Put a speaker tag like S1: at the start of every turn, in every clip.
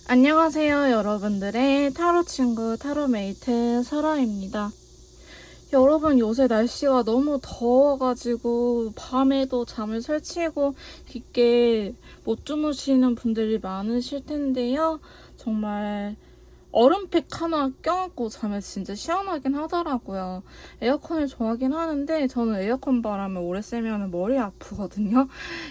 S1: 안녕하세요, 여러분들의 타로 친구, 타로메이트 설아입니다. 여러분, 요새 날씨가 너무 더워가지고 밤에도 잠을 설치고 깊게 못 주무시는 분들이 많으실 텐데요. 정말 얼음팩 하나 껴안고 자면 진짜 시원하긴 하더라고요. 에어컨을 좋아하긴 하는데 저는 에어컨 바람을 오래 쐬면 머리 아프거든요.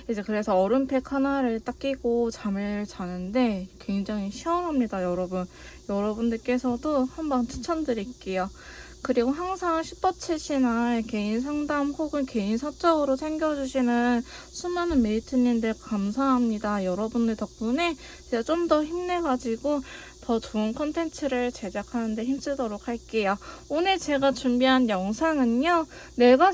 S1: 이제 그래서 얼음팩 하나를 딱 끼고 잠을 자는데 굉장히 시원합니다, 여러분. 여러분들께서도 한번 추천드릴게요. 그리고 항상 슈퍼챗이나 개인 상담 혹은 개인 사적으로 챙겨주시는 수많은 메이트님들 감사합니다. 여러분들 덕분에 제가 좀 더 힘내가지고 더 좋은 콘텐츠를 제작하는 데 힘쓰도록 할게요. 오늘 제가 준비한 영상은요. 내가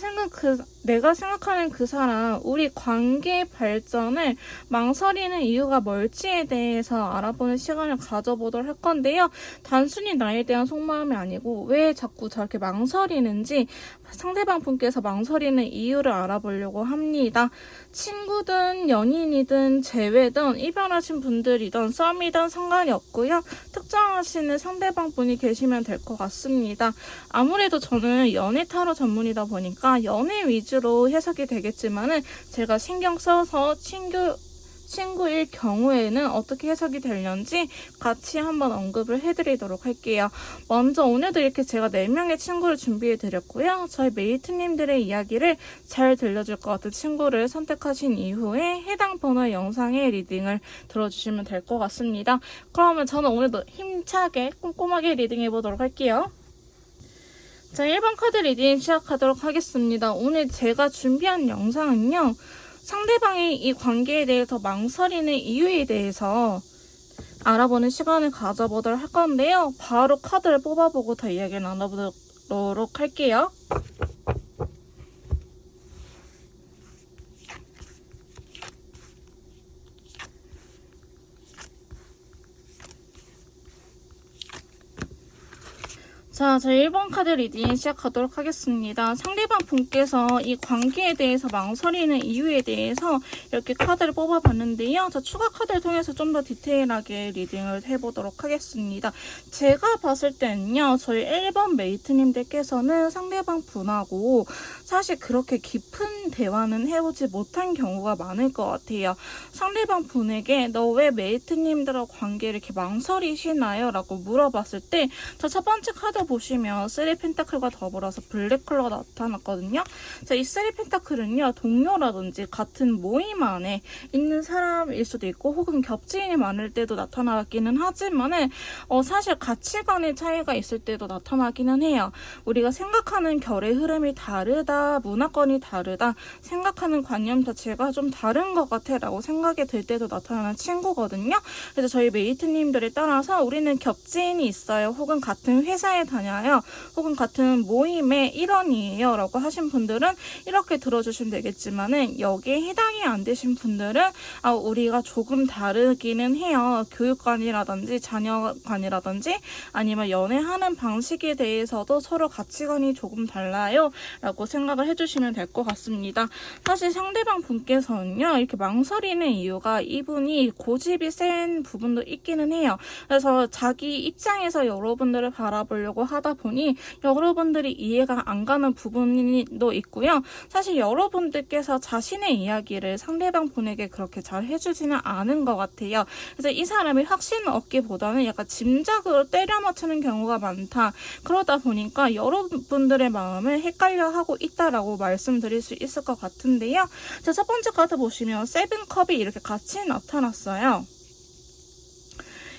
S1: 생각하는 그 사람, 우리 관계 발전을 망설이는 이유가 뭘지에 대해서 알아보는 시간을 가져보도록 할 건데요. 단순히 나에 대한 속마음이 아니고 왜 자꾸 저렇게 망설이는지 상대방 분께서 망설이는 이유를 알아보려고 합니다. 친구든 연인이든 재회든 이별하신 분들이든 썸이든 상관이 없고요. 특정하시는 상대방 분이 계시면 될 것 같습니다. 아무래도 저는 연애 타로 전문이다 보니까 연애 위주로 해석이 되겠지만은 제가 신경 써서 친구일 경우에는 어떻게 해석이 되는지 같이 한번 언급을 해드리도록 할게요. 먼저 오늘도 이렇게 제가 4명의 친구를 준비해드렸고요. 저희 메이트님들의 이야기를 잘 들려줄 것 같은 친구를 선택하신 이후에 해당 번호의 영상의 리딩을 들어주시면 될 것 같습니다. 그러면 저는 오늘도 힘차게 꼼꼼하게 리딩해보도록 할게요. 자, 1번 카드 리딩 시작하도록 하겠습니다. 오늘 제가 준비한 영상은요. 상대방이 이 관계에 대해서 망설이는 이유에 대해서 알아보는 시간을 가져보도록 할 건데요. 바로 카드를 뽑아보고 더 이야기를 나눠보도록 할게요. 자, 저 1번 카드 리딩 시작하도록 하겠습니다. 상대방 분께서 이 관계에 대해서 망설이는 이유에 대해서 이렇게 카드를 뽑아봤는데요. 자, 추가 카드를 통해서 좀 더 디테일하게 리딩을 해보도록 하겠습니다. 제가 봤을 때는요. 저희 1번 메이트님들께서는 상대방 분하고 사실 그렇게 깊은 대화는 해보지 못한 경우가 많을 것 같아요. 상대방 분에게 너 왜 메이트님들하고 관계를 이렇게 망설이시나요? 라고 물어봤을 때 첫 번째 카드 보시면 3펜타클과 더불어서 블랙컬러가 나타났거든요. 자, 이 3펜타클은요. 동료라든지 같은 모임 안에 있는 사람일 수도 있고 혹은 겹지인이 많을 때도 나타나기는 하지만은 사실 가치관의 차이가 있을 때도 나타나기는 해요. 우리가 생각하는 결의 흐름이 다르다, 문화권이 다르다, 생각하는 관념 자체가 좀 다른 것 같아 라고 생각이 들 때도 나타나는 친구거든요. 그래서 저희 메이트님들에 따라서 우리는 겹지인이 있어요. 혹은 같은 회사에 다녀요. 혹은 같은 모임의 일원이에요. 라고 하신 분들은 이렇게 들어주시면 되겠지만은 여기에 해당이 안 되신 분들은 우리가 조금 다르기는 해요. 교육관이라든지 자녀관이라든지 아니면 연애하는 방식에 대해서도 서로 가치관이 조금 달라요. 라고 생각을 해주시면 될 것 같습니다. 사실 상대방 분께서는요. 이렇게 망설이는 이유가 이분이 고집이 센 부분도 있기는 해요. 그래서 자기 입장에서 여러분들을 바라보려고 하다 보니 여러분들이 이해가 안 가는 부분도 있고요. 사실 여러분들께서 자신의 이야기를 상대방 분에게 그렇게 잘 해주지는 않은 것 같아요. 그래서 이 사람이 확신 얻기보다는 약간 짐작으로 때려 맞추는 경우가 많다. 그러다 보니까 여러분들의 마음을 헷갈려하고 있다라고 말씀드릴 수 있을 것 같은데요. 자, 첫 번째 카드 보시면 세븐컵이 이렇게 같이 나타났어요.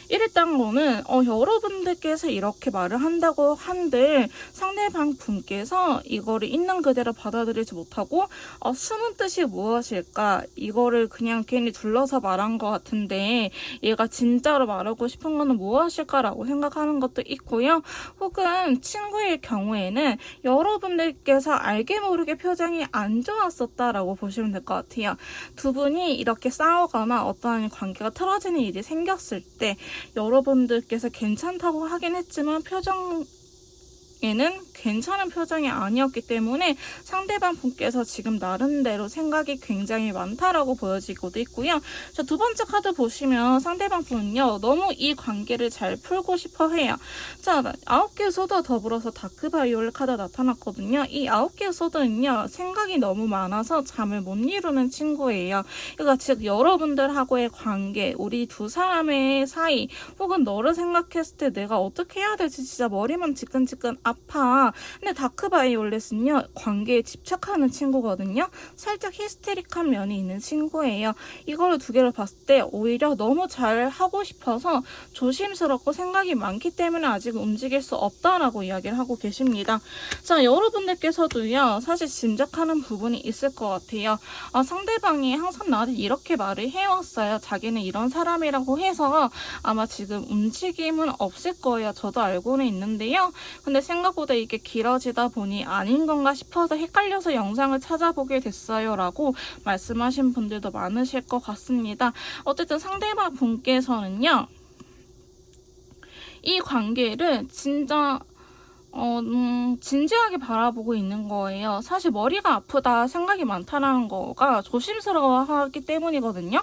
S1: 이랬던 거는 여러분들께서 이렇게 말을 한다고 한들 상대방 분께서 이거를 있는 그대로 받아들이지 못하고 숨은 뜻이 무엇일까? 이거를 그냥 괜히 둘러서 말한 것 같은데 얘가 진짜로 말하고 싶은 거는 무엇일까라고 생각하는 것도 있고요. 혹은 친구일 경우에는 여러분들께서 알게 모르게 표정이 안 좋았었다라고 보시면 될 것 같아요. 두 분이 이렇게 싸우거나 어떠한 관계가 틀어지는 일이 생겼을 때 여러분들께서 괜찮다고 하긴 했지만 표정 보기에는 괜찮은 표정이 아니었기 때문에 상대방 분께서 지금 나름대로 생각이 굉장히 많다라고 보여지고도 있고요. 자, 두 번째 카드 보시면 상대방 분은요, 너무 이 관계를 잘 풀고 싶어 해요. 자, 9개의 소드와 더불어서 다크바이올렛 카드가 나타났거든요. 이 9개의 소드는요, 생각이 너무 많아서 잠을 못 이루는 친구예요. 그러니까 즉 여러분들하고의 관계, 우리 두 사람의 사이, 혹은 너를 생각했을 때 내가 어떻게 해야 될지 진짜 머리만 지끈지끈 아파. 근데 다크바이올렛은요, 관계에 집착하는 친구거든요. 살짝 히스테릭한 면이 있는 친구예요. 이걸 두 개를 봤을 때 오히려 너무 잘 하고 싶어서 조심스럽고 생각이 많기 때문에 아직 움직일 수 없다라고 이야기를 하고 계십니다. 자, 여러분들께서도요, 사실 짐작하는 부분이 있을 것 같아요. 상대방이 항상 나한테 이렇게 말을 해왔어요. 자기는 이런 사람이라고 해서 아마 지금 움직임은 없을 거예요. 저도 알고는 있는데요. 근데 생각보다 이게 길어지다 보니 아닌 건가 싶어서 헷갈려서 영상을 찾아보게 됐어요. 라고 말씀하신 분들도 많으실 것 같습니다. 어쨌든 상대방 분께서는요, 이 관계를 진짜 진지하게 바라보고 있는 거예요. 사실 머리가 아프다, 생각이 많다라는 거가 조심스러워하기 때문이거든요.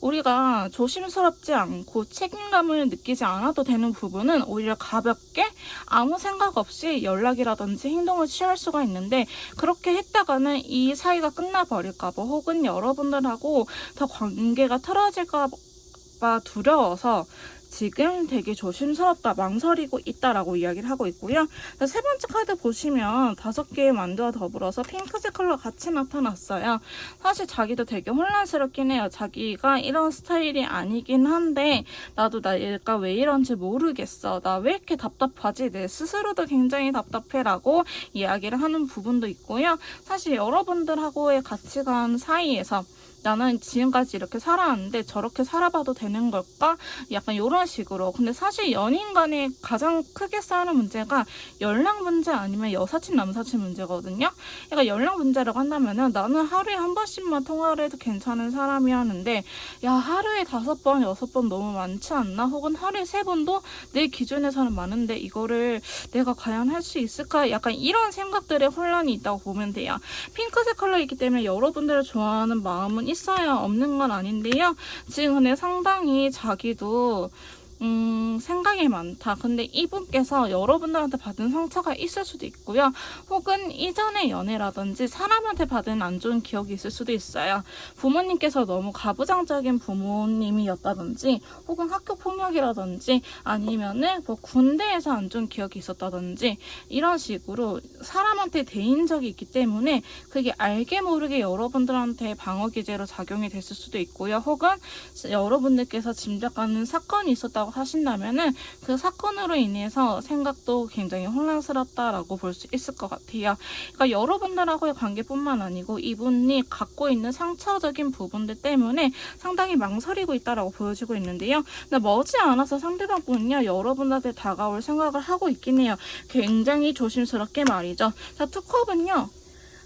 S1: 우리가 조심스럽지 않고 책임감을 느끼지 않아도 되는 부분은 오히려 가볍게 아무 생각 없이 연락이라든지 행동을 취할 수가 있는데, 그렇게 했다가는 이 사이가 끝나버릴까봐 혹은 여러분들하고 더 관계가 틀어질까봐 두려워서 지금 되게 조심스럽다, 망설이고 있다라고 이야기를 하고 있고요. 세 번째 카드 보시면 5개의 만두와 더불어서 핑크색 컬러가 같이 나타났어요. 사실 자기도 되게 혼란스럽긴 해요. 자기가 이런 스타일이 아니긴 한데 나도 얘가 왜 이런지 모르겠어. 나 왜 이렇게 답답하지? 내 스스로도 굉장히 답답해라고 이야기를 하는 부분도 있고요. 사실 여러분들하고의 가치관 사이에서 나는 지금까지 이렇게 살아왔는데 저렇게 살아봐도 되는 걸까? 약간 이런 식으로. 근데 사실 연인 간에 가장 크게 싸우는 문제가 연락 문제 아니면 여사친 남사친 문제거든요. 그러니까 연락 문제라고 한다면은 나는 하루에 한 번씩만 통화를 해도 괜찮은 사람이었는데, 야, 하루에 5번, 6번 너무 많지 않나? 혹은 하루에 3번도 내 기준에서는 많은데 이거를 내가 과연 할 수 있을까? 약간 이런 생각들의 혼란이 있다고 보면 돼요. 핑크색 컬러이기 때문에 여러분들을 좋아하는 마음은 있어야 없는 건 아닌데요. 지금 근데 상당히 자기도 생각이 많다. 근데 이분께서 여러분들한테 받은 상처가 있을 수도 있고요. 혹은 이전의 연애라든지 사람한테 받은 안 좋은 기억이 있을 수도 있어요. 부모님께서 너무 가부장적인 부모님이었다든지, 혹은 학교 폭력이라든지, 아니면은 뭐 군대에서 안 좋은 기억이 있었다든지, 이런 식으로 사람한테 대인 적이 있기 때문에 그게 알게 모르게 여러분들한테 방어 기제로 작용이 됐을 수도 있고요. 혹은 여러분들께서 짐작하는 사건이 있었다고 하신다면은 그 사건으로 인해서 생각도 굉장히 혼란스럽다라고 볼 수 있을 것 같아요. 그러니까 여러분들하고의 관계뿐만 아니고 이분이 갖고 있는 상처적인 부분들 때문에 상당히 망설이고 있다라고 보여지고 있는데요. 근데 머지않아서 상대방 분은요, 여러분한테 다가올 생각을 하고 있긴 해요. 굉장히 조심스럽게 말이죠. 자, 투컵은요.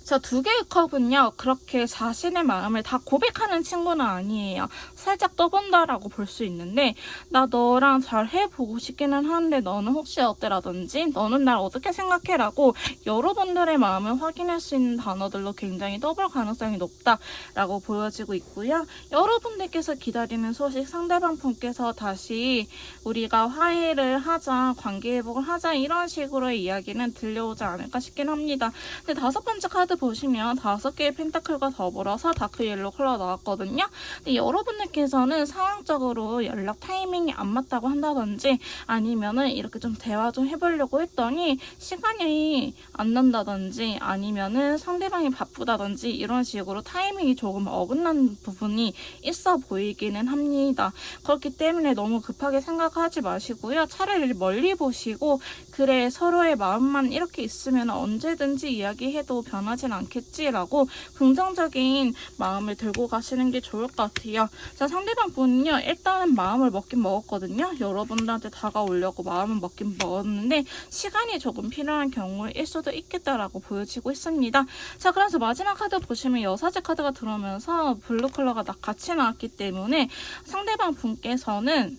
S1: 자, 2개의 컵은요, 그렇게 자신의 마음을 다 고백하는 친구는 아니에요. 살짝 떠본다라고 볼 수 있는데, 나 너랑 잘 해보고 싶기는 한데 너는 혹시 어때라든지, 너는 날 어떻게 생각해라고 여러분들의 마음을 확인할 수 있는 단어들로 굉장히 떠볼 가능성이 높다라고 보여지고 있고요. 여러분들께서 기다리는 소식, 상대방 분께서 다시 우리가 화해를 하자, 관계 회복을 하자, 이런 식으로의 이야기는 들려오지 않을까 싶긴 합니다. 근데 5번째 카드 보시면 5개의 펜타클과 더불어서 다크 옐로우 컬러가 나왔거든요. 근데 여러분들께서는 상황적으로 연락 타이밍이 안 맞다고 한다든지, 아니면은 이렇게 좀 대화 좀 해보려고 했더니 시간이 안 난다든지, 아니면은 상대방이 바쁘다든지, 이런 식으로 타이밍이 조금 어긋난 부분이 있어 보이기는 합니다. 그렇기 때문에 너무 급하게 생각하지 마시고요. 차라리 멀리 보시고, 그래, 서로의 마음만 이렇게 있으면 언제든지 이야기해도 변하진 않겠지라고 긍정적인 마음을 들고 가시는 게 좋을 것 같아요. 자, 상대방 분은요, 일단은 마음을 먹긴 먹었거든요. 여러분들한테 다가오려고 마음을 먹긴 먹었는데 시간이 조금 필요한 경우일 수도 있겠다라고 보여지고 있습니다. 자, 그래서 마지막 카드 보시면 여사제 카드가 들어오면서 블루 컬러가 같이 나왔기 때문에 상대방 분께서는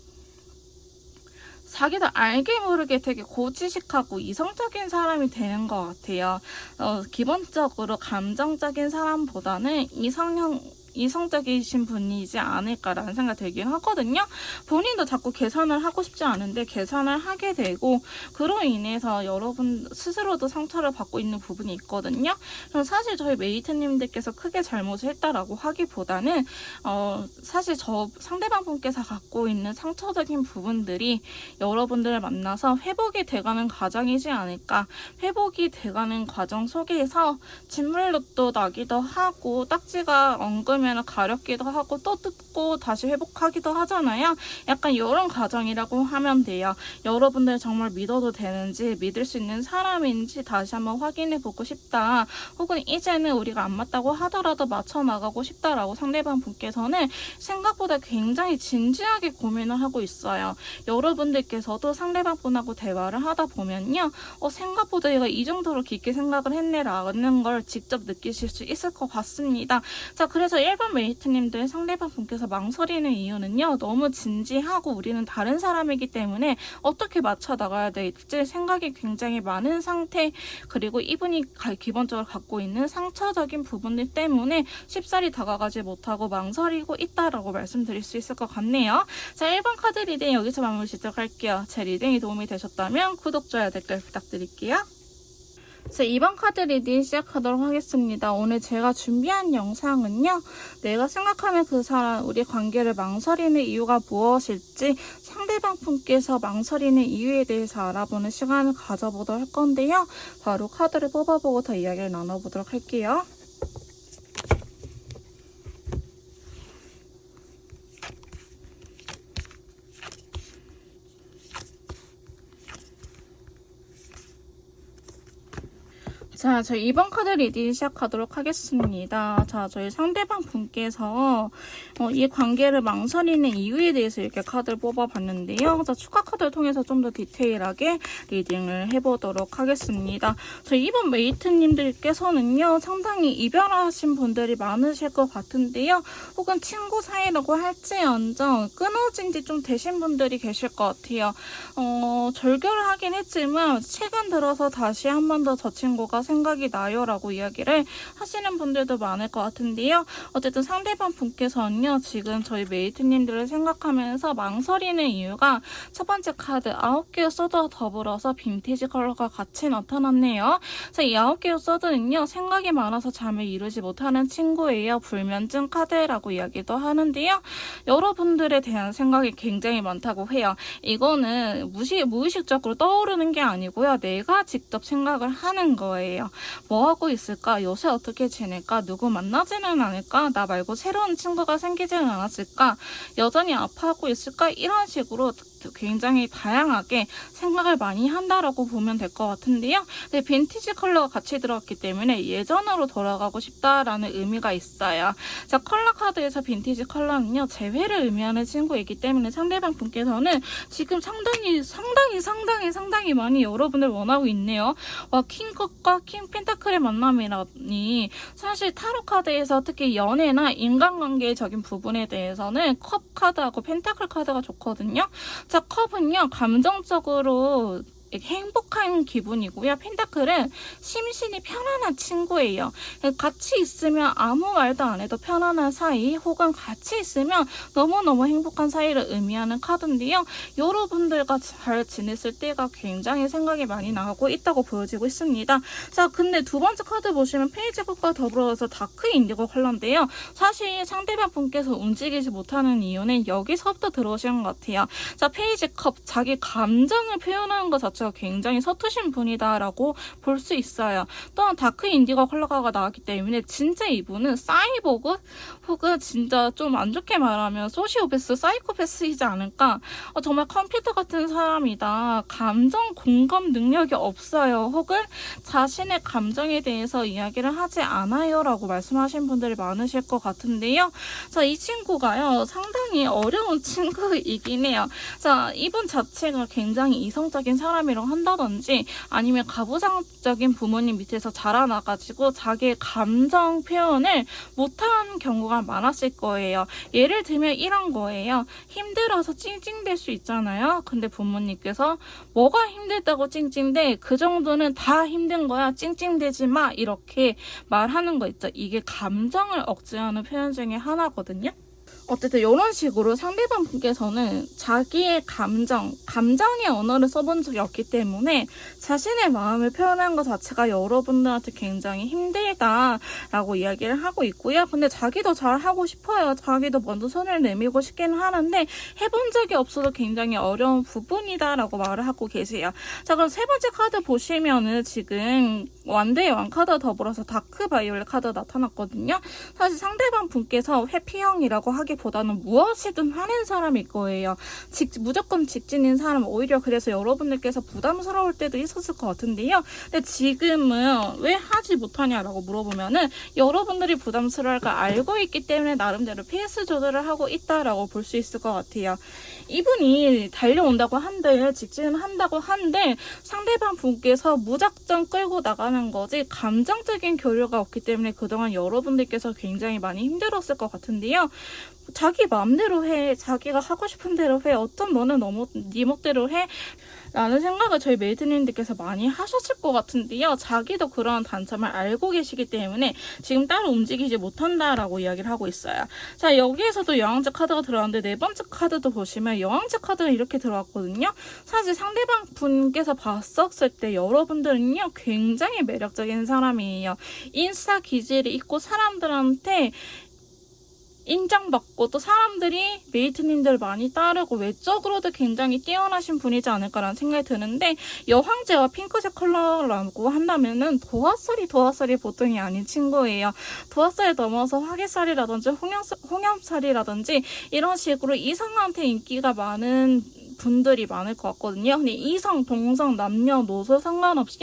S1: 자기도 알게 모르게 되게 고지식하고 이성적인 사람이 되는 것 같아요. 기본적으로 감정적인 사람보다는 이성적이신 분이지 않을까라는 생각이 들긴 하거든요. 본인도 자꾸 계산을 하고 싶지 않은데 계산을 하게 되고, 그로 인해서 여러분 스스로도 상처를 받고 있는 부분이 있거든요. 사실 저희 메이트님들께서 크게 잘못을 했다라고 하기보다는 사실 저 상대방 분께서 갖고 있는 상처적인 부분들이 여러분들을 만나서 회복이 돼가는 과정이지 않을까. 회복이 돼가는 과정 속에서 진물로도 나기도 하고 딱지가 엉금 가렵기도 하고 또 뜯고 다시 회복하기도 하잖아요. 약간 이런 과정이라고 하면 돼요. 여러분들 정말 믿어도 되는지, 믿을 수 있는 사람인지 다시 한번 확인해 보고 싶다, 혹은 이제는 우리가 안 맞다고 하더라도 맞춰 나가고 싶다라고 상대방 분께서는 생각보다 굉장히 진지하게 고민을 하고 있어요. 여러분들께서도 상대방 분하고 대화를 하다 보면요, 생각보다 얘가 이 정도로 깊게 생각을 했네라는 걸 직접 느끼실 수 있을 것 같습니다. 자, 그래서 1번 메이트님들 상대방 분께서 망설이는 이유는요, 너무 진지하고 우리는 다른 사람이기 때문에 어떻게 맞춰 나가야 될지 생각이 굉장히 많은 상태, 그리고 이분이 기본적으로 갖고 있는 상처적인 부분들 때문에 쉽사리 다가가지 못하고 망설이고 있다라고 말씀드릴 수 있을 것 같네요. 자, 1번 카드 리딩 여기서 마무리 짓도록 할게요. 제 리딩이 도움이 되셨다면 구독, 좋아요, 댓글 부탁드릴게요. 자, 2번 카드 리딩 시작하도록 하겠습니다. 오늘 제가 준비한 영상은요, 내가 생각하면 그 사람, 우리 관계를 망설이는 이유가 무엇일지 상대방 분께서 망설이는 이유에 대해서 알아보는 시간을 가져보도록 할 건데요. 바로 카드를 뽑아보고 더 이야기를 나눠보도록 할게요. 자, 저희 2번 카드 리딩 시작하도록 하겠습니다. 자, 저희 상대방 분께서 이 관계를 망설이는 이유에 대해서 이렇게 카드를 뽑아봤는데요. 자, 추가 카드를 통해서 좀 더 디테일하게 리딩을 해보도록 하겠습니다. 저희 2번 메이트님들께서는요, 상당히 이별하신 분들이 많으실 것 같은데요. 혹은 친구 사이라고 할지언정 끊어진 지 좀 되신 분들이 계실 것 같아요. 절교를 하긴 했지만 최근 들어서 다시 한 번 더 저 친구가 생각이 나요 라고 이야기를 하시는 분들도 많을 것 같은데요. 어쨌든 상대방 분께서는요, 지금 저희 메이트님들을 생각하면서 망설이는 이유가 첫 번째 카드 9개의 소드와 더불어서 빈티지 컬러가 같이 나타났네요. 자, 이 9개의 소드는요, 생각이 많아서 잠을 이루지 못하는 친구예요. 불면증 카드라고 이야기도 하는데요. 여러분들에 대한 생각이 굉장히 많다고 해요. 이거는 무의식적으로 떠오르는 게 아니고요, 내가 직접 생각을 하는 거예요. 뭐 하고 있을까? 요새 어떻게 지낼까? 누구 만나지는 않을까? 나 말고 새로운 친구가 생기지는 않았을까? 여전히 아파하고 있을까? 이런 식으로 굉장히 다양하게 생각을 많이 한다라고 보면 될 것 같은데요. 네, 빈티지 컬러가 같이 들어갔기 때문에 예전으로 돌아가고 싶다라는 의미가 있어요. 자, 컬러 카드에서 빈티지 컬러는요, 재회를 의미하는 친구이기 때문에 상대방 분께서는 지금 상당히 많이 여러분을 원하고 있네요. 와, 킹컵과 킹 펜타클의 만남이라니, 사실 타로 카드에서 특히 연애나 인간관계적인 부분에 대해서는 컵 카드하고 펜타클 카드가 좋거든요. 자, 컵은요, 감정적으로 행복한 기분이고요. 펜타클은 심신이 편안한 친구예요. 같이 있으면 아무 말도 안 해도 편안한 사이, 혹은 같이 있으면 너무너무 행복한 사이를 의미하는 카드인데요. 여러분들과 잘 지냈을 때가 굉장히 생각이 많이 나고 있다고 보여지고 있습니다. 자, 근데 두 번째 카드 보시면 페이지 컵과 더불어서 다크 인디고 컬러인데요. 사실 상대방 분께서 움직이지 못하는 이유는 여기서부터 들어오시는 것 같아요. 자, 페이지 컵, 자기 감정을 표현하는 것 자체가 굉장히 서투신 분이다라고 볼 수 있어요. 또한 다크 인디고 컬러가 나왔기 때문에 진짜 이분은 사이보그, 혹은 진짜 좀 안 좋게 말하면 소시오패스, 사이코패스이지 않을까. 정말 컴퓨터 같은 사람이다. 감정 공감 능력이 없어요. 혹은 자신의 감정에 대해서 이야기를 하지 않아요 라고 말씀하신 분들이 많으실 것 같은데요. 자, 이 친구가요, 상당히 어려운 친구이긴 해요. 자, 이분 자체가 굉장히 이성적인 사람이 사람이랑 한다든지 아니면 가부장적인 부모님 밑에서 자라나가지고 자기의 감정 표현을 못하는 경우가 많았을 거예요. 예를 들면 이런 거예요. 힘들어서 찡찡댈 수 있잖아요. 근데 부모님께서 뭐가 힘들다고 찡찡대? 그 정도는 다 힘든 거야. 찡찡대지 마. 이렇게 말하는 거 있죠. 이게 감정을 억제하는 표현 중에 하나거든요. 어쨌든 이런 식으로 상대방 분께서는 자기의 감정의 언어를 써본 적이 없기 때문에 자신의 마음을 표현하는 것 자체가 여러분들한테 굉장히 힘들다라고 이야기를 하고 있고요. 근데 자기도 잘 하고 싶어요. 자기도 먼저 손을 내밀고 싶기는 하는데 해본 적이 없어서 굉장히 어려운 부분이다라고 말을 하고 계세요. 자, 그럼 세 번째 카드 보시면은 지금 완대의 왕카드 더불어서 다크 바이올렛 카드 나타났거든요. 사실 상대방 분께서 회피형이라고 하기보다는 무엇이든 하는 사람일 거예요. 무조건 직진인 사람, 오히려 그래서 여러분들께서 부담스러울 때도 있었을 것 같은데요. 근데 지금은 왜 하지 못하냐라고 물어보면은 여러분들이 부담스러울 걸 알고 있기 때문에 나름대로 페이스 조절을 하고 있다라고 볼 수 있을 것 같아요. 이분이 달려온다고 한들, 직진을 한다고 한들 상대방 분께서 무작정 끌고 나가는 거지 감정적인 교류가 없기 때문에 그동안 여러분들께서 굉장히 많이 힘들었을 것 같은데요. 자기 마음대로 해, 자기가 하고 싶은 대로 해, 어떤 너는 너무 네 멋대로 해 라는 생각을 저희 메이트님들께서 많이 하셨을 것 같은데요. 자기도 그런 단점을 알고 계시기 때문에 지금 따로 움직이지 못한다라고 이야기를 하고 있어요. 자, 여기에서도 여왕제 카드가 들어왔는데 네 번째 카드도 보시면 여왕제 카드가 이렇게 들어왔거든요. 사실 상대방 분께서 봤었을 때 여러분들은요 굉장히 매력적인 사람이에요. 인싸 기질이 있고 사람들한테 인정받고 또 사람들이 메이트님들 많이 따르고 외적으로도 굉장히 뛰어나신 분이지 않을까라는 생각이 드는데 여황제와 핑크색 컬러라고 한다면은 도화살이 보통이 아닌 친구예요. 도화살 넘어서 화개살이라든지 홍염살이라든지 이런 식으로 이성한테 인기가 많은 분들이 많을 것 같거든요. 근데 이성, 동성, 남녀노소 상관없이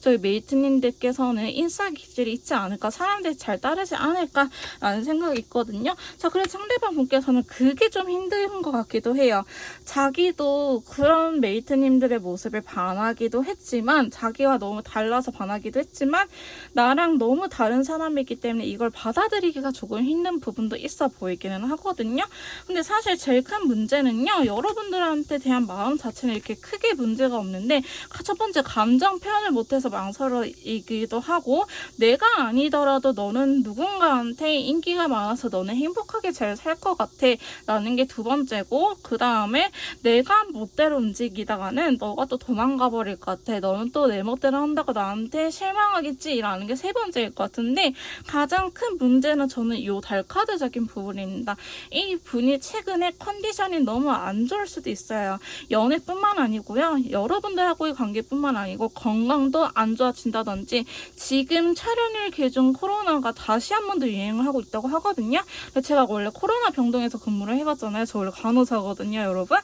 S1: 저희 메이트님들께서는 인싸 기질이 있지 않을까, 사람들이 잘 따르지 않을까라는 생각이 있거든요. 자, 그래서 상대방 분께서는 그게 좀 힘든 것 같기도 해요. 자기도 그런 메이트님들의 모습에 반하기도 했지만, 자기와 너무 달라서 반하기도 했지만 나랑 너무 다른 사람이기 때문에 이걸 받아들이기가 조금 힘든 부분도 있어 보이기는 하거든요. 근데 사실 제일 큰 문제는요, 여러분들한테 대한 마음 자체는 이렇게 크게 문제가 없는데 첫 번째 감정 표현을 못해서 망설이기도 하고 내가 아니더라도 너는 누군가한테 인기가 많아서 너는 행복하게 잘 살 것 같아 라는 게 두 번째고, 그 다음에 내가 멋대로 움직이다가는 너가 또 도망가 버릴 것 같아, 너는 또 내 멋대로 한다고 나한테 실망하겠지 라는 게 세 번째일 것 같은데, 가장 큰 문제는 저는 이 달카드적인 부분입니다. 이 분이 최근에 컨디션이 너무 안 좋을 수도 있어요. 연애뿐만 아니고요, 여러분들하고의 관계뿐만 아니고 건강도 안 좋아진다든지 지금 촬영일 기준 코로나가 다시 한 번 더 유행을 하고 있다고 하거든요. 제가 원래 코로나 병동에서 근무를 해봤잖아요. 저 원래 간호사거든요, 여러분.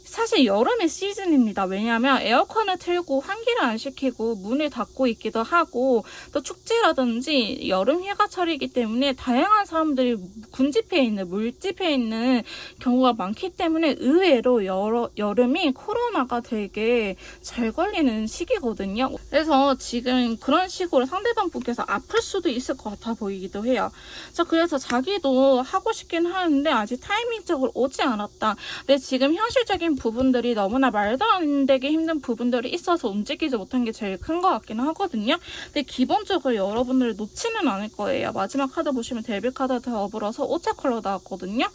S1: 사실 여름의 시즌입니다. 왜냐하면 에어컨을 틀고 환기를 안 시키고 문을 닫고 있기도 하고 또 축제라든지 여름 휴가철이기 때문에 다양한 사람들이 군집해 있는, 물집해 있는 경우가 많기 때문에 의외로 여름이 코로나가 되게 잘 걸리는 시기거든요. 그래서 지금 그런 식으로 상대방 분께서 아플 수도 있을 것 같아 보이기도 해요. 자, 그래서 자기도 하고 싶긴 하는데 아직 타이밍적으로 오지 않았다. 근데 지금 현실적인 부분들이 너무나 말도 안 되게 힘든 부분들이 있어서 움직이지 못한 게 제일 큰 것 같기는 하거든요. 근데 기본적으로 여러분들을 놓지는 않을 거예요. 마지막 카드 보시면 데빌 카드 더불어서 오차 컬러 나왔거든요.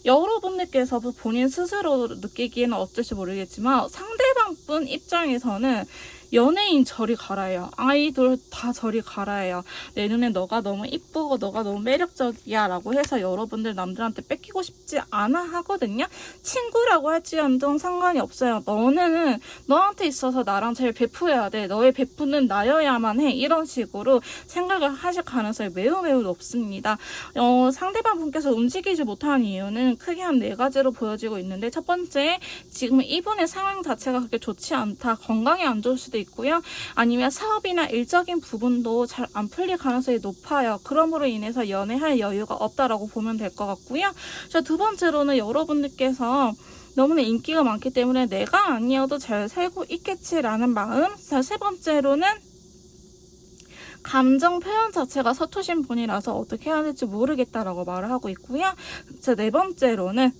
S1: 여러분들께서 본인 스스로 느끼기에는 어쩔지 모르겠지만 상대방 분 입장에서는 연예인 저리 가라요. 아이돌 다 저리 가라요. 내 눈에 너가 너무 이쁘고 너가 너무 매력적이야 라고 해서 여러분들 남들한테 뺏기고 싶지 않아 하거든요. 친구라고 할지언정 상관이 없어요. 너는 너한테 있어서 나랑 잘 베푸어야 돼. 너의 베푸는 나여야만 해. 이런 식으로 생각을 하실 가능성이 매우 높습니다. 상대방 분께서 움직이지 못하는 이유는 크게 한 4가지로 보여지고 있는데, 첫 번째, 지금 이분의 상황 자체가 그렇게 좋지 않다. 건강이 안 좋을 수도 있고요. 아니면 사업이나 일적인 부분도 잘 안 풀릴 가능성이 높아요. 그러므로 인해서 연애할 여유가 없다라고 보면 될 것 같고요. 자, 두 번째로는 여러분들께서 너무나 인기가 많기 때문에 내가 아니어도 잘 살고 있겠지라는 마음. 자, 세 번째로는 감정 표현 자체가 서투신 분이라서 어떻게 해야 될지 모르겠다라고 말을 하고 있고요. 자, 네 번째로는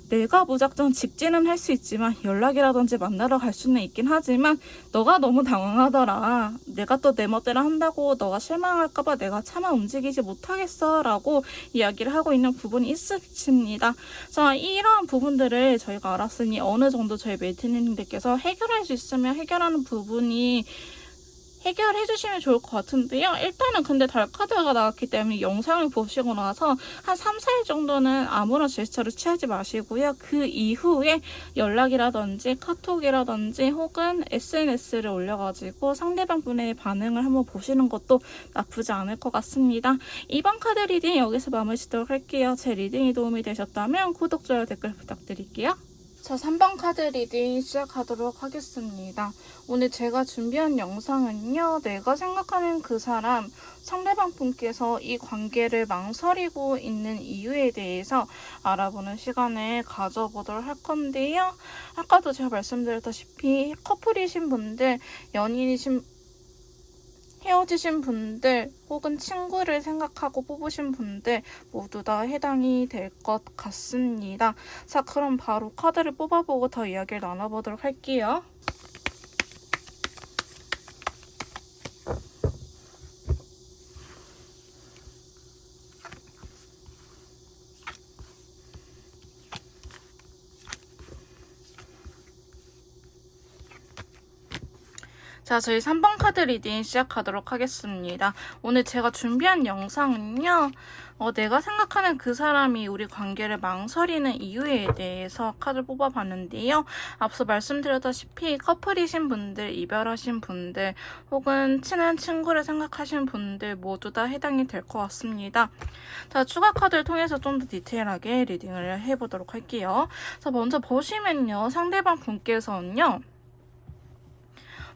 S1: 내가 무작정 직진은 할 수 있지만 연락이라든지 만나러 갈 수는 있긴 하지만 너가 너무 당황하더라. 내가 또 내 멋대로 한다고 너가 실망할까봐 내가 차마 움직이지 못하겠어 라고 이야기를 하고 있는 부분이 있으십니다. 자, 이러한 부분들을 저희가 알았으니 어느 정도 저희 메이트님들께서 해결할 수 있으면 해결하는 부분이 해결해 주시면 좋을 것 같은데요. 일단은 근데 달 카드가 나왔기 때문에 영상을 보시고 나서 한 3, 4일 정도는 아무런 제스처를 취하지 마시고요. 그 이후에 연락이라든지 카톡이라든지 혹은 SNS를 올려가지고 상대방 분의 반응을 한번 보시는 것도 나쁘지 않을 것 같습니다. 이번 카드 리딩 여기서 마무리 짓도록 할게요. 제 리딩이 도움이 되셨다면 구독, 좋아요, 댓글 부탁드릴게요. 자, 3번 카드 리딩 시작하도록 하겠습니다. 오늘 제가 준비한 영상은요, 내가 생각하는 그 사람, 상대방 분께서 이 관계를 망설이고 있는 이유에 대해서 알아보는 시간을 가져보도록 할 건데요. 아까도 제가 말씀드렸다시피 커플이신 분들, 헤어지신 분들 혹은 친구를 생각하고 뽑으신 분들 모두 다 해당이 될 것 같습니다. 자, 그럼 바로 카드를 뽑아보고 더 이야기를 나눠보도록 할게요. 자, 저희 3번 카드 리딩 시작하도록 하겠습니다. 오늘 제가 준비한 영상은요, 내가 생각하는 그 사람이 우리 관계를 망설이는 이유에 대해서 카드를 뽑아봤는데요. 앞서 말씀드렸다시피 커플이신 분들, 이별하신 분들, 혹은 친한 친구를 생각하신 분들 모두 다 해당이 될 것 같습니다. 자, 추가 카드를 통해서 좀 더 디테일하게 리딩을 해보도록 할게요. 자, 먼저 보시면요, 상대방 분께서는요,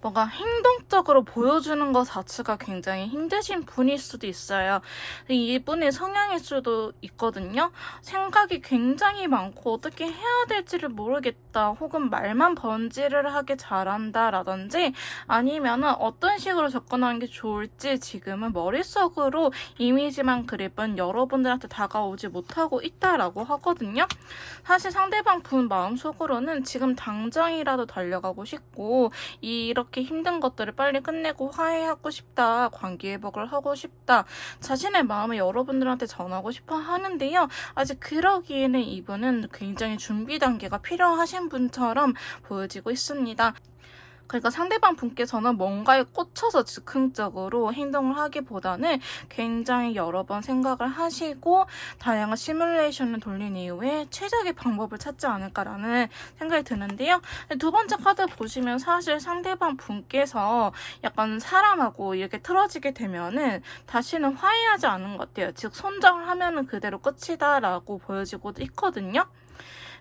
S1: 뭔가 행동적으로 보여주는 것 자체가 굉장히 힘드신 분일 수도 있어요. 이분의 성향일 수도 있거든요. 생각이 굉장히 많고 어떻게 해야 될지를 모르겠다, 혹은 말만 번지를 하게 잘한다 라든지, 아니면은 어떤 식으로 접근하는 게 좋을지 지금은 머릿속으로 이미지만 그릴 뿐 여러분들한테 다가오지 못하고 있다라고 하거든요. 사실 상대방 분 마음속으로는 지금 당장이라도 달려가고 싶고, 이렇게 힘든 것들을 빨리 끝내고 화해하고 싶다, 관계 회복을 하고 싶다, 자신의 마음을 여러분들한테 전하고 싶어 하는데요. 아직 그러기에는 이분은 굉장히 준비 단계가 필요하신 분처럼 보여지고 있습니다. 그러니까 상대방 분께서는 뭔가에 꽂혀서 즉흥적으로 행동을 하기보다는 굉장히 여러 번 생각을 하시고 다양한 시뮬레이션을 돌린 이후에 최적의 방법을 찾지 않을까라는 생각이 드는데요. 두 번째 카드 보시면 사실 상대방 분께서 약간 사람하고 이렇게 틀어지게 되면은 다시는 화해하지 않는 것 같아요. 즉, 손절을 하면은 그대로 끝이다라고 보여지고 있거든요.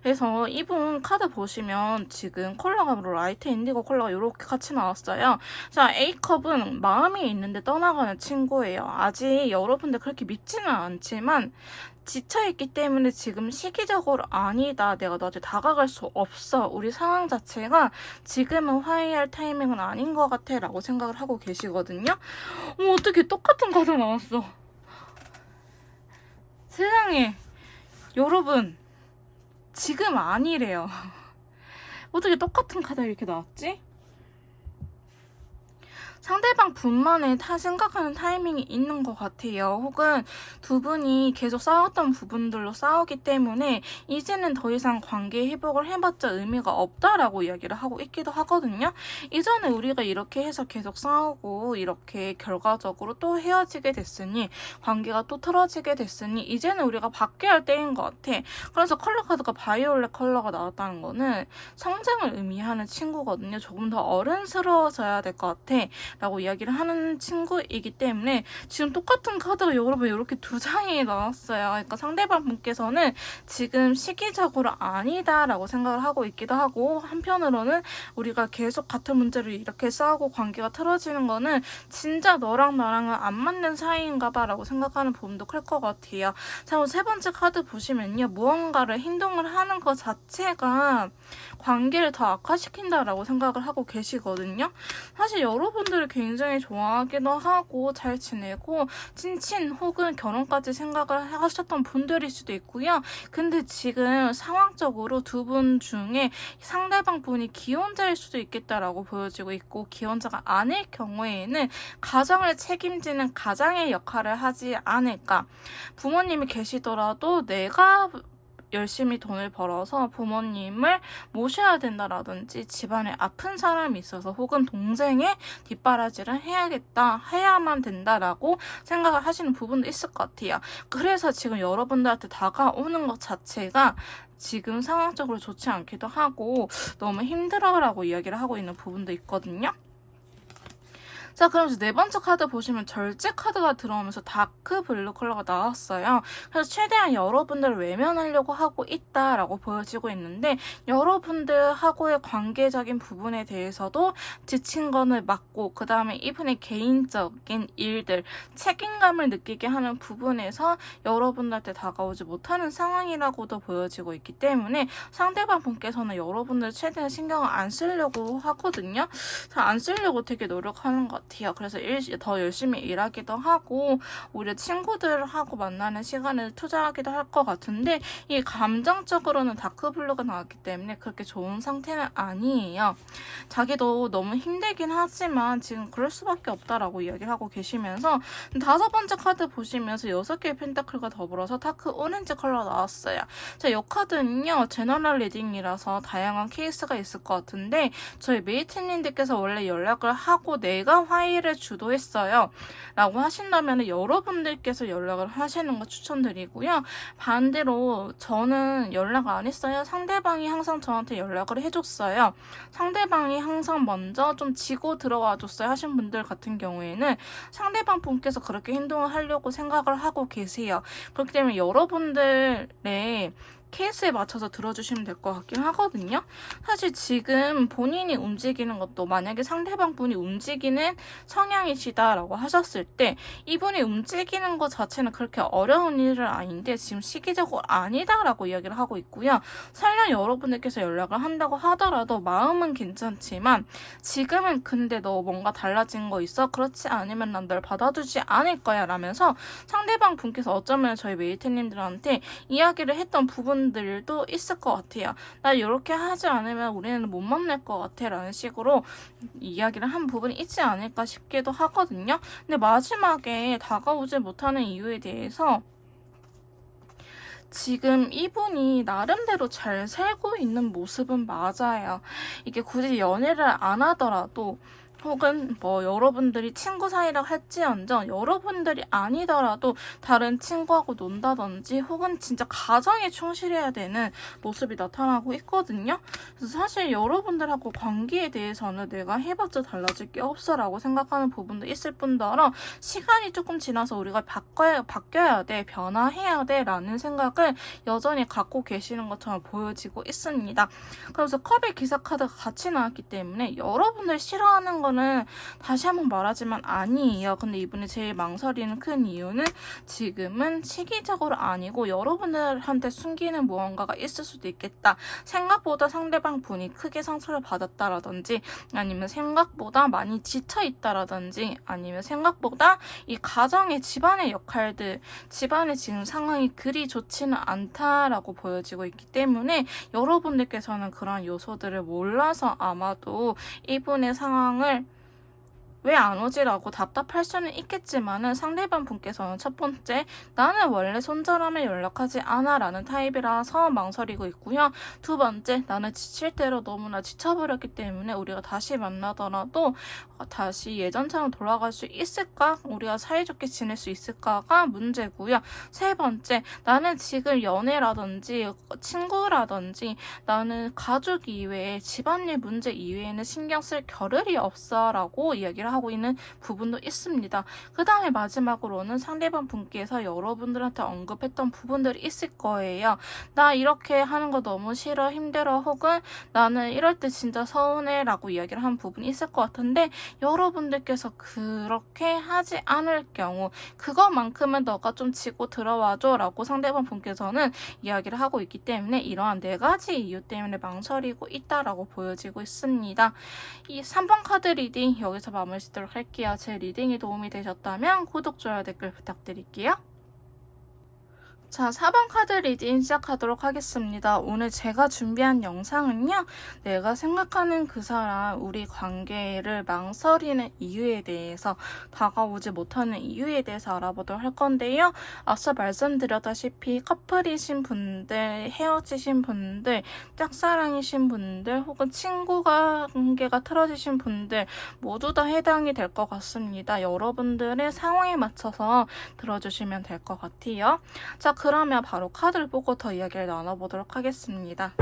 S1: 그래서 이분 카드 보시면 지금 컬러가 라이트 인디고 컬러가 이렇게 같이 나왔어요. 자, A컵은 마음이 있는데 떠나가는 친구예요. 아직 여러분들 그렇게 믿지는 않지만 지쳐있기 때문에 지금 시기적으로 아니다, 내가 너한테 다가갈 수 없어, 우리 상황 자체가 지금은 화해할 타이밍은 아닌 것 같아 라고 생각을 하고 계시거든요. 어떻게 똑같은 카드 나왔어. 세상에, 여러분 지금 아니래요. 어떻게 똑같은 카드가 이렇게 나왔지? 상대방 분만의 생각하는 타이밍이 있는 것 같아요. 혹은 두 분이 계속 싸웠던 부분들로 싸우기 때문에 이제는 더 이상 관계 회복을 해봤자 의미가 없다라고 이야기를 하고 있기도 하거든요. 이전에 우리가 이렇게 해서 계속 싸우고 이렇게 결과적으로 또 헤어지게 됐으니, 관계가 또 틀어지게 됐으니 이제는 우리가 바뀌어야 할 때인 것 같아. 그래서 컬러 카드가 바이올렛 컬러가 나왔다는 거는 성장을 의미하는 친구거든요. 조금 더 어른스러워져야 될 것 같아 라고 이야기를 하는 친구이기 때문에 지금 똑같은 카드가 여러분 이렇게 두 장이 나왔어요. 그러니까 상대방 분께서는 지금 시기적으로 아니다 라고 생각을 하고 있기도 하고, 한편으로는 우리가 계속 같은 문제를 이렇게 싸우고 관계가 틀어지는 거는 진짜 너랑 나랑은 안 맞는 사이인가 봐 라고 생각하는 부분도 클 것 같아요. 자, 세 번째 카드 보시면요, 무언가를 행동을 하는 것 자체가 관계를 더 악화시킨다라고 생각을 하고 계시거든요. 사실 여러분들을 굉장히 좋아하기도 하고 잘 지내고 찐친 혹은 결혼까지 생각을 하셨던 분들일 수도 있고요. 근데 지금 상황적으로 두 분 중에 상대방 분이 기혼자일 수도 있겠다라고 보여지고 있고, 기혼자가 아닐 경우에는 가정을 책임지는 가장의 역할을 하지 않을까. 부모님이 계시더라도 내가 열심히 돈을 벌어서 부모님을 모셔야 된다라든지, 집안에 아픈 사람이 있어서 혹은 동생의 뒷바라지를 해야만 된다라고 생각을 하시는 부분도 있을 것 같아요. 그래서 지금 여러분들한테 다가오는 것 자체가 지금 상황적으로 좋지 않기도 하고 너무 힘들어라고 이야기를 하고 있는 부분도 있거든요. 자, 그럼 이제 네 번째 카드 보시면 절제 카드가 들어오면서 다크 블루 컬러가 나왔어요. 그래서 최대한 여러분들을 외면하려고 하고 있다라고 보여지고 있는데, 여러분들하고의 관계적인 부분에 대해서도 지친 거는 맞고, 그 다음에 이분의 개인적인 일들, 책임감을 느끼게 하는 부분에서 여러분들한테 다가오지 못하는 상황이라고도 보여지고 있기 때문에 상대방 분께서는 여러분들 최대한 신경을 안 쓰려고 하거든요. 자, 안 쓰려고 되게 노력하는 것 같아요. 그래서 더 열심히 일하기도 하고 오히려 친구들하고 만나는 시간을 투자하기도 할 것 같은데, 이 감정적으로는 다크블루가 나왔기 때문에 그렇게 좋은 상태는 아니에요. 자기도 너무 힘들긴 하지만 지금 그럴 수밖에 없다라고 이야기를 하고 계시면서, 다섯 번째 카드 보시면서 6개의 펜타클과 더불어서 다크 오렌지 컬러 나왔어요. 자, 이 카드는요, 제너럴 리딩이라서 다양한 케이스가 있을 것 같은데, 저희 메이트님들께서 원래 연락을 하고 내가 화해를 주도했어요 라고 하신다면 여러분들께서 연락을 하시는 거 추천드리고요. 반대로 저는 연락 안 했어요, 상대방이 항상 저한테 연락을 해줬어요, 상대방이 항상 먼저 좀 지고 들어와 줬어요 하신 분들 같은 경우에는 상대방 분께서 그렇게 행동을 하려고 생각을 하고 계세요. 그렇기 때문에 여러분들의 케이스에 맞춰서 들어주시면 될 것 같긴 하거든요. 사실 지금 본인이 움직이는 것도, 만약에 상대방 분이 움직이는 성향이시다라고 하셨을 때 이분이 움직이는 것 자체는 그렇게 어려운 일은 아닌데 지금 시기적으로 아니다라고 이야기를 하고 있고요. 설령 여러분들께서 연락을 한다고 하더라도 마음은 괜찮지만 지금은 근데 너 뭔가 달라진 거 있어? 그렇지 않으면 난 널 받아주지 않을 거야 라면서 상대방 분께서 어쩌면 저희 메이트님들한테 이야기를 했던 부분들도 있을 것 같아요. 나 이렇게 하지 않으면 우리는 못 만날 것 같아 라는 식으로 이야기를 한 부분이 있지 않을까 싶기도 하거든요. 근데 마지막에 다가오지 못하는 이유에 대해서 지금 이분이 나름대로 잘 살고 있는 모습은 맞아요. 이게 굳이 연애를 안 하더라도 혹은 뭐 여러분들이 친구 사이라고 할지언정 여러분들이 아니더라도 다른 친구하고 논다든지 혹은 진짜 가정에 충실해야 되는 모습이 나타나고 있거든요. 그래서 사실 여러분들하고 관계에 대해서는 내가 해봤자 달라질 게 없어 라고 생각하는 부분도 있을 뿐더러 시간이 조금 지나서 우리가 바뀌어야 돼, 변화해야 돼 라는 생각을 여전히 갖고 계시는 것처럼 보여지고 있습니다. 그래서 컵의 기사 카드가 같이 나왔기 때문에 여러분들 싫어하는 거는 다시 한번 말하지만 아니에요. 근데 이분이 제일 망설이는 큰 이유는 지금은 시기적으로 아니고 여러분들한테 숨기는 무언가가 있을 수도 있겠다. 생각보다 상대방 분이 크게 상처를 받았다라든지, 아니면 생각보다 많이 지쳐있다라든지, 아니면 생각보다 이 가정의 집안의 역할들, 집안의 지금 상황이 그리 좋지는 않다라고 보여지고 있기 때문에 여러분들께서는 그런 요소들을 몰라서 아마도 이분의 상황을 왜 안 오지? 라고 답답할 수는 있겠지만은 상대방 분께서는 첫 번째, 나는 원래 손절하면 연락하지 않아 라는 타입이라서 망설이고 있고요. 두 번째, 나는 지칠 대로 너무나 지쳐버렸기 때문에 우리가 다시 만나더라도 다시 예전처럼 돌아갈 수 있을까? 우리가 사이좋게 지낼 수 있을까가 문제고요. 세 번째, 나는 지금 연애라든지 친구라든지 나는 가족 이외에 집안일 문제 이외에는 신경 쓸 겨를이 없어 라고 이야기를 이야기를 하고 있는 부분도 있습니다. 그 다음에 마지막으로는 상대방 분께서 여러분들한테 언급했던 부분들이 있을 거예요. 나 이렇게 하는 거 너무 싫어, 힘들어, 혹은 나는 이럴 때 진짜 서운해 라고 이야기를 한 부분이 있을 것 같은데, 여러분들께서 그렇게 하지 않을 경우 그것만큼은 너가 좀 치고 들어와줘 라고 상대방 분께서는 이야기를 하고 있기 때문에 이러한 4가지 이유 때문에 망설이고 있다라고 보여지고 있습니다. 이 3번 카드 리딩 여기서 마무리 짓도록 할게요. 제 리딩이 도움이 되셨다면 구독, 좋아요, 댓글 부탁드릴게요. 자, 4번 카드 리딩 시작하도록 하겠습니다. 오늘 제가 준비한 영상은요, 내가 생각하는 그 사람, 우리 관계를 망설이는 이유에 대해서, 다가오지 못하는 이유에 대해서 알아보도록 할 건데요. 앞서 말씀드렸다시피 커플이신 분들, 헤어지신 분들, 짝사랑이신 분들, 혹은 친구 관계가 틀어지신 분들 모두 다 해당이 될 것 같습니다. 여러분들의 상황에 맞춰서 들어주시면 될 것 같아요. 자, 그러면 바로 카드를 보고 더 이야기를 나눠보도록 하겠습니다.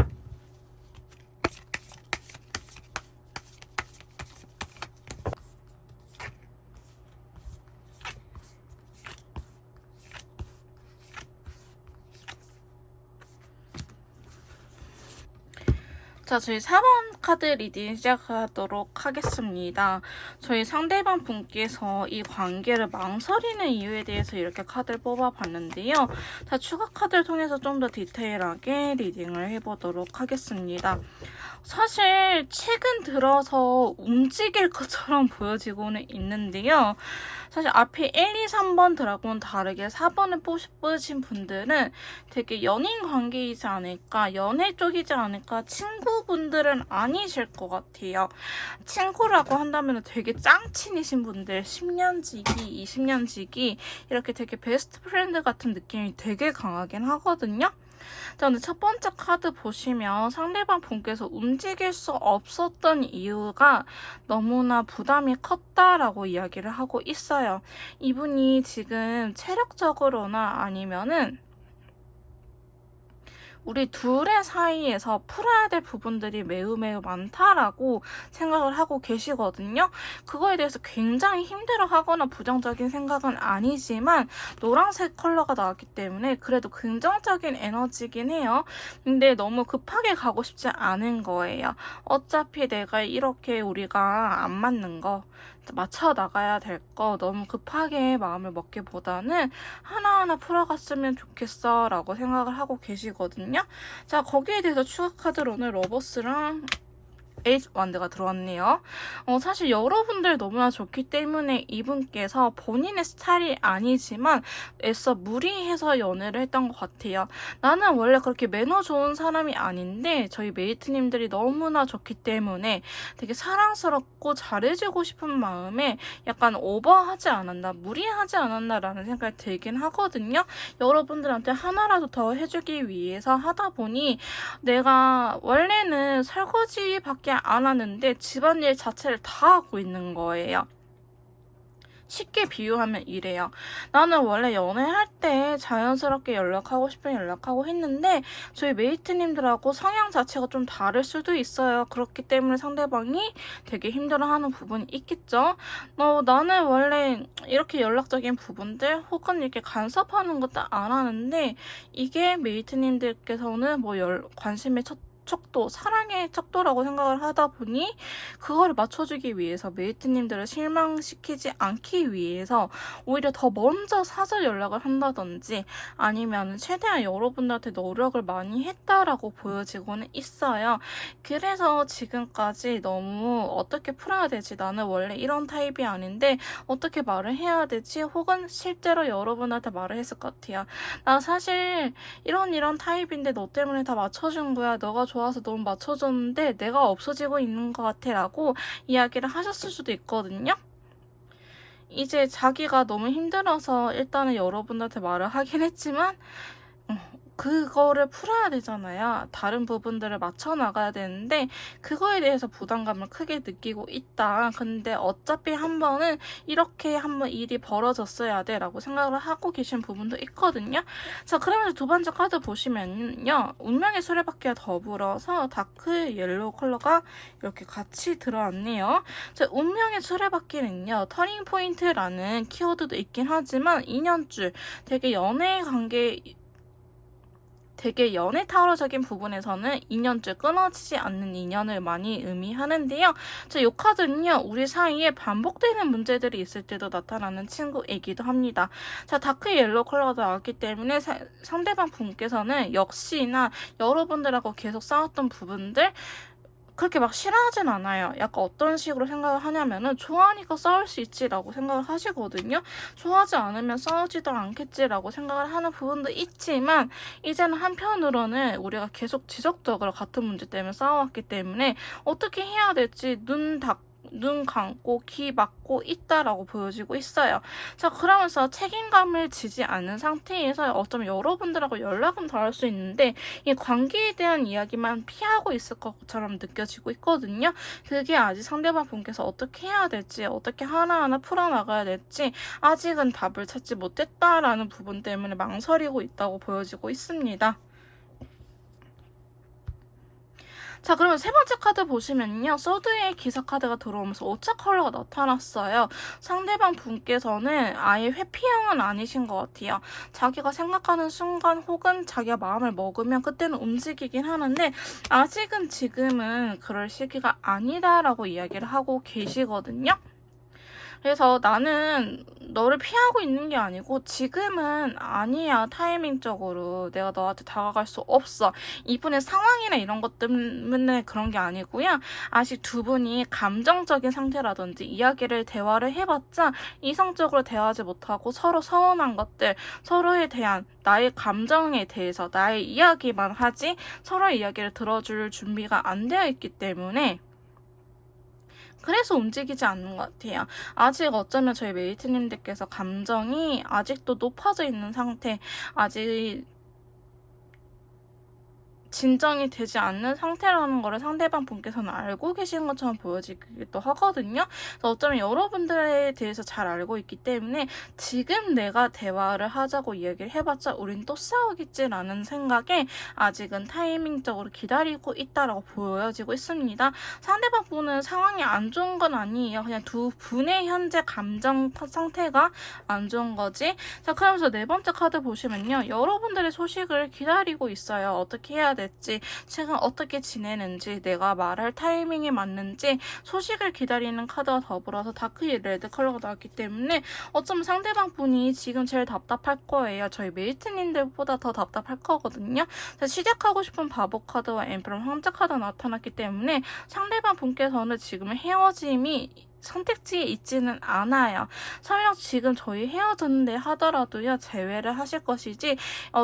S1: 자, 저희 4번 카드 리딩 시작하도록 하겠습니다. 저희 상대방 분께서 이 관계를 망설이는 이유에 대해서 이렇게 카드를 뽑아봤는데요. 자, 추가 카드를 통해서 좀 더 디테일하게 리딩을 해보도록 하겠습니다. 사실 최근 들어서 움직일 것처럼 보여지고는 있는데요. 사실 앞에 1, 2, 3번 드라고는 다르게 4번을 뽑으신 분들은 되게 연인 관계이지 않을까, 연애 쪽이지 않을까, 친구분들은 아니실 것 같아요. 친구라고 한다면 되게 짱친이신 분들, 10년 지기, 20년 지기, 이렇게 되게 베스트 프렌드 같은 느낌이 되게 강하긴 하거든요. 자, 근데 첫 번째 카드 보시면 상대방 분께서 움직일 수 없었던 이유가 너무나 부담이 컸다라고 이야기를 하고 있어요. 이분이 지금 체력적으로나 아니면은 우리 둘의 사이에서 풀어야 될 부분들이 매우 많다라고 생각을 하고 계시거든요. 그거에 대해서 굉장히 힘들어하거나 부정적인 생각은 아니지만 노란색 컬러가 나왔기 때문에 그래도 긍정적인 에너지긴 해요. 근데 너무 급하게 가고 싶지 않은 거예요. 어차피 내가 이렇게 우리가 안 맞는 거, 맞춰 나가야 될 거 너무 급하게 마음을 먹기보다는 하나하나 풀어갔으면 좋겠어 라고 생각을 하고 계시거든요. 자, 거기에 대해서 추가 카드로는 러버스랑 에이스 완드가 들어왔네요. 사실 여러분들 너무나 좋기 때문에 이분께서 본인의 스타일이 아니지만 애써 무리해서 연애를 했던 것 같아요. 나는 원래 그렇게 매너 좋은 사람이 아닌데 저희 메이트님들이 너무나 좋기 때문에 되게 사랑스럽고 잘해주고 싶은 마음에 약간 오버하지 않았나, 무리하지 않았나라는 생각이 들긴 하거든요. 여러분들한테 하나라도 더 해주기 위해서 하다 보니 내가 원래는 설거지밖에 안 하는데 집안일 자체를 다 하고 있는 거예요. 쉽게 비유하면 이래요. 나는 원래 연애할 때 자연스럽게 연락하고 싶으면 연락하고 했는데 저희 메이트님들하고 성향 자체가 좀 다를 수도 있어요. 그렇기 때문에 상대방이 되게 힘들어하는 부분이 있겠죠. 나는 원래 이렇게 연락적인 부분들 혹은 이렇게 간섭하는 것도 안 하는데 이게 메이트님들께서는 관심의 척도, 사랑의 척도라고 생각을 하다 보니 그거를 맞춰주기 위해서 메이트님들을 실망시키지 않기 위해서 오히려 더 먼저 사전 연락을 한다든지 아니면 최대한 여러분들한테 노력을 많이 했다라고 보여지고는 있어요. 그래서 지금까지 너무 어떻게 풀어야 되지? 나는 원래 이런 타입이 아닌데 어떻게 말을 해야 되지? 혹은 실제로 여러분한테 말을 했을 것 같아요. 나 사실 이런 타입인데 너 때문에 다 맞춰준 거야. 너가 좋아서 너무 맞춰줬는데 내가 없어지고 있는 것 같아 라고 이야기를 하셨을 수도 있거든요. 이제 자기가 너무 힘들어서 일단은 여러분한테 말을 하긴 했지만 그거를 풀어야 되잖아요. 다른 부분들을 맞춰 나가야 되는데 그거에 대해서 부담감을 크게 느끼고 있다. 근데 어차피 한 번은 이렇게 한번 일이 벌어졌어야 돼 라고 생각을 하고 계신 부분도 있거든요. 자, 그러면서 두 번째 카드 보시면요. 운명의 수레바퀴와 더불어서 다크 옐로우 컬러가 이렇게 같이 들어왔네요. 자, 운명의 수레바퀴는요. 터닝 포인트라는 키워드도 있긴 하지만 2년줄 되게 연애 타로적인 부분에서는 2년째 끊어지지 않는 인연을 많이 의미하는데요. 자, 이 카드는요, 우리 사이에 반복되는 문제들이 있을 때도 나타나는 친구이기도 합니다. 자, 다크 옐로우 컬러가 나왔기 때문에 상대방 분께서는 역시나 여러분들하고 계속 싸웠던 부분들, 그렇게 막 싫어하진 않아요. 약간 어떤 식으로 생각을 하냐면은 좋아하니까 싸울 수 있지라고 생각을 하시거든요. 좋아하지 않으면 싸우지도 않겠지라고 생각을 하는 부분도 있지만 이제는 한편으로는 우리가 계속 지속적으로 같은 문제 때문에 싸워왔기 때문에 어떻게 해야 될지 눈 감고 귀 막고 있다라고 보여지고 있어요. 자, 그러면서 책임감을 지지 않는 상태에서 어쩌면 여러분들하고 연락은 더 할 수 있는데 이 관계에 대한 이야기만 피하고 있을 것처럼 느껴지고 있거든요. 그게 아직 상대방 분께서 어떻게 해야 될지, 어떻게 하나하나 풀어나가야 될지 아직은 답을 찾지 못했다라는 부분 때문에 망설이고 있다고 보여지고 있습니다. 자, 그러면 세 번째 카드 보시면요. 서드의 기사 카드가 들어오면서 오차 컬러가 나타났어요. 상대방 분께서는 아예 회피형은 아니신 것 같아요. 자기가 생각하는 순간 혹은 자기가 마음을 먹으면 그때는 움직이긴 하는데 아직은 지금은 그럴 시기가 아니다라고 이야기를 하고 계시거든요. 그래서 나는 너를 피하고 있는 게 아니고 지금은 아니야. 타이밍적으로 내가 너한테 다가갈 수 없어. 이분의 상황이나 이런 것 때문에 그런 게 아니고요. 아직 두 분이 감정적인 상태라든지 이야기를 대화를 해봤자 이성적으로 대화하지 못하고 서로 서운한 것들, 서로에 대한 나의 감정에 대해서 나의 이야기만 하지 서로의 이야기를 들어줄 준비가 안 되어 있기 때문에 그래서 움직이지 않는 것 같아요. 아직 어쩌면 저희 메이트님들께서 감정이 아직도 높아져 있는 상태, 아직 진정이 되지 않는 상태라는 거를 상대방 분께서는 알고 계신 것처럼 보여지기도 하거든요. 그래서 어쩌면 여러분들에 대해서 잘 알고 있기 때문에 지금 내가 대화를 하자고 이야기를 해봤자 우린 또 싸우겠지라는 생각에 아직은 타이밍적으로 기다리고 있다라고 보여지고 있습니다. 상대방 분은 상황이 안 좋은 건 아니에요. 그냥 두 분의 현재 감정 상태가 안 좋은 거지. 자, 그러면서 네 번째 카드 보시면요. 여러분들의 소식을 기다리고 있어요. 어떻게 해야 될지, 최근 어떻게 지내는지, 내가 말할 타이밍이 맞는지 소식을 기다리는 카드와 더불어서 다크 레드 컬러가 나왔기 때문에 어쩌면 상대방 분이 지금 제일 답답할 거예요. 저희 메이트님들보다 더 답답할 거거든요. 시작하고 싶은 바보 카드와 엠프럼 황제 카드가 나타났기 때문에 상대방 분께서는 지금 헤어짐이 선택지에 있지는 않아요. 설령 지금 저희 헤어졌는데 하더라도요, 재회를 하실 것이지,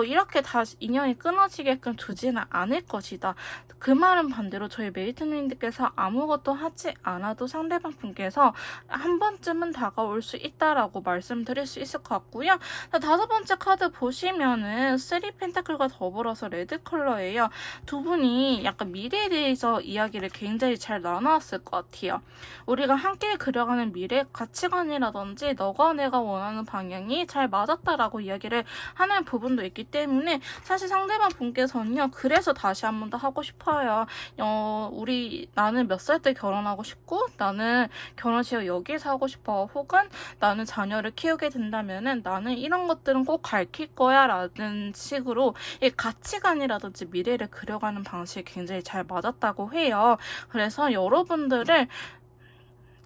S1: 이렇게 다시 인연이 끊어지게끔 두지는 않을 것이다. 그 말은 반대로 저희 메이트님들께서 아무것도 하지 않아도 상대방 분께서 한 번쯤은 다가올 수 있다라고 말씀드릴 수 있을 것 같고요. 다섯 번째 카드 보시면은 3 펜타클과 더불어서 레드 컬러예요. 두 분이 약간 미래에 대해서 이야기를 굉장히 잘 나눠왔을 것 같아요. 우리가 함께 그려가는 미래 가치관이라든지 너가 내가 원하는 방향이 잘 맞았다라고 이야기를 하는 부분도 있기 때문에 사실 상대방 분께서는요, 그래서 다시 한 번 더 하고 싶어요. 나는 몇 살 때 결혼하고 싶고 나는 결혼식을 여기에서 하고 싶어, 혹은 나는 자녀를 키우게 된다면은 나는 이런 것들은 꼭 가르칠 거야 라는 식으로 이 가치관이라든지 미래를 그려가는 방식이 굉장히 잘 맞았다고 해요. 그래서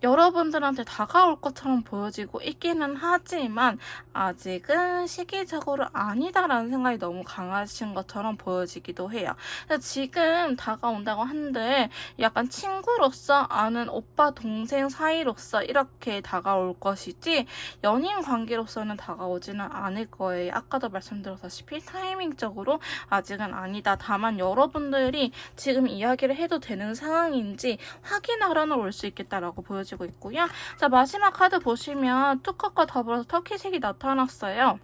S1: 여러분들한테 다가올 것처럼 보여지고 있기는 하지만 아직은 시기적으로 아니다라는 생각이 너무 강하신 것처럼 보여지기도 해요. 지금 다가온다고 한들 약간 친구로서 아는 오빠 동생 사이로서 이렇게 다가올 것이지 연인 관계로서는 다가오지는 않을 거예요. 아까도 말씀드렸다시피 타이밍적으로 아직은 아니다. 다만 여러분들이 지금 이야기를 해도 되는 상황인지 확인하러는 올 수 있겠다라고 보여지고 있고요. 자, 마지막 카드 보시면 뚜껑과 더불어서 터키색이 나타났어요.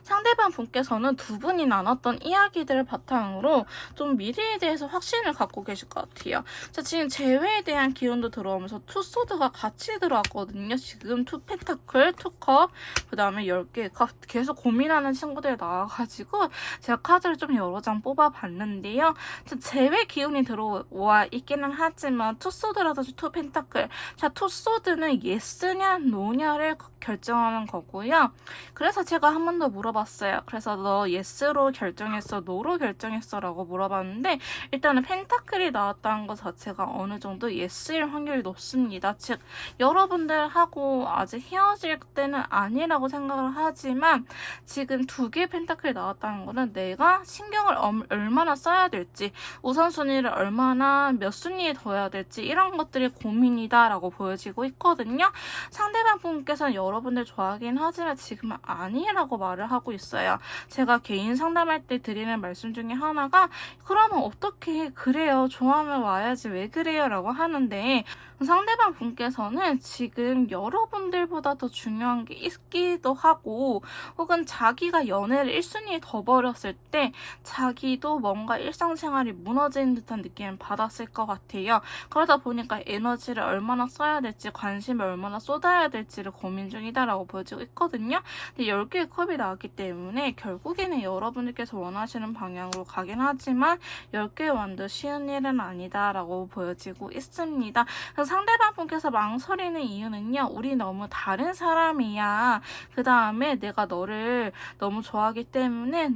S1: 상대방 분께서는 두 분이 나눴던 이야기들을 바탕으로 좀 미래에 대해서 확신을 갖고 계실 것 같아요. 자, 지금 재회에 대한 기운도 들어오면서 투소드가 같이 들어왔거든요. 지금 투 펜타클, 투컵, 그 다음에 10개 계속 고민하는 친구들이 나와가지고 제가 카드를 좀 여러 장 뽑아봤는데요. 자, 재회 기운이 들어와 있기는 하지만 투소드라든지 투 펜타클, 자, 투소드는 예스냐 노냐를 결정하는 거고요. 그래서 제가 한 번 더 물어봤어요. 그래서 너 예스로 결정했어, 노로 결정했어? 라고 물어봤는데 일단은 펜타클이 나왔다는 것 자체가 어느 정도 예스일 확률이 높습니다. 즉 여러분들하고 아직 헤어질 때는 아니라고 생각을 하지만 지금 2개의 펜타클이 나왔다는 거는 내가 신경을 얼마나 써야 될지, 우선순위를 얼마나 몇 순위에 둬야 될지 이런 것들이 고민이다 라고 보여지고 있거든요. 상대방 분께서는 여러분들 좋아하긴 하지만 지금은 아니라고 말을 하고 있어요. 제가 개인 상담할 때 드리는 말씀 중에 하나가 그러면 어떻게 그래요? 좋아하면 와야지 왜 그래요? 라고 하는데 상대방 분께서는 지금 여러분들보다 더 중요한 게 있기도 하고 혹은 자기가 연애를 1순위에 더 버렸을 때 자기도 뭔가 일상생활이 무너지는 듯한 느낌을 받았을 것 같아요. 그러다 보니까 에너지를 얼마나 써야 될지 관심을 얼마나 쏟아야 될지를 고민 중이다라고 보여지고 있거든요. 근데 10개의 컵이 나왔기 때문에 결국에는 여러분들께서 원하시는 방향으로 가긴 하지만 10개의 완도 쉬운 일은 아니다라고 보여지고 있습니다. 그래서 상대방 분께서 망설이는 이유는요. 우리 너무 다른 사람이야. 그 다음에 내가 너를 너무 좋아하기 때문에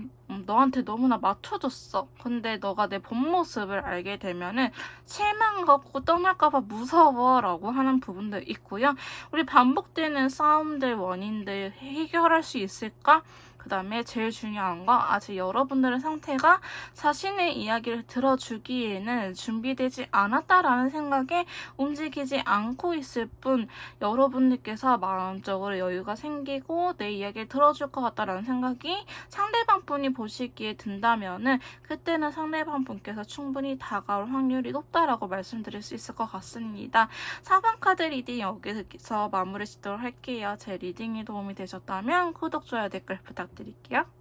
S1: 너한테 너무나 맞춰줬어. 근데 너가 내 본 모습을 알게 되면은 실망하고 떠날까봐 무서워 라고 하는 부분도 있고요. 우리 반복되는 싸움들 원인들 해결할 수 있을까? 그 다음에 제일 중요한 건 아직 여러분들의 상태가 자신의 이야기를 들어주기에는 준비되지 않았다라는 생각에 움직이지 않고 있을 뿐 여러분들께서 마음적으로 여유가 생기고 내 이야기를 들어줄 것 같다라는 생각이 상대방 분이 보시기에 든다면은 그때는 상대방 분께서 충분히 다가올 확률이 높다라고 말씀드릴 수 있을 것 같습니다. 4번 카드 리딩 여기서 마무리 짓도록 할게요. 제 리딩이 도움이 되셨다면 구독, 좋아요, 댓글 부탁드릴게요.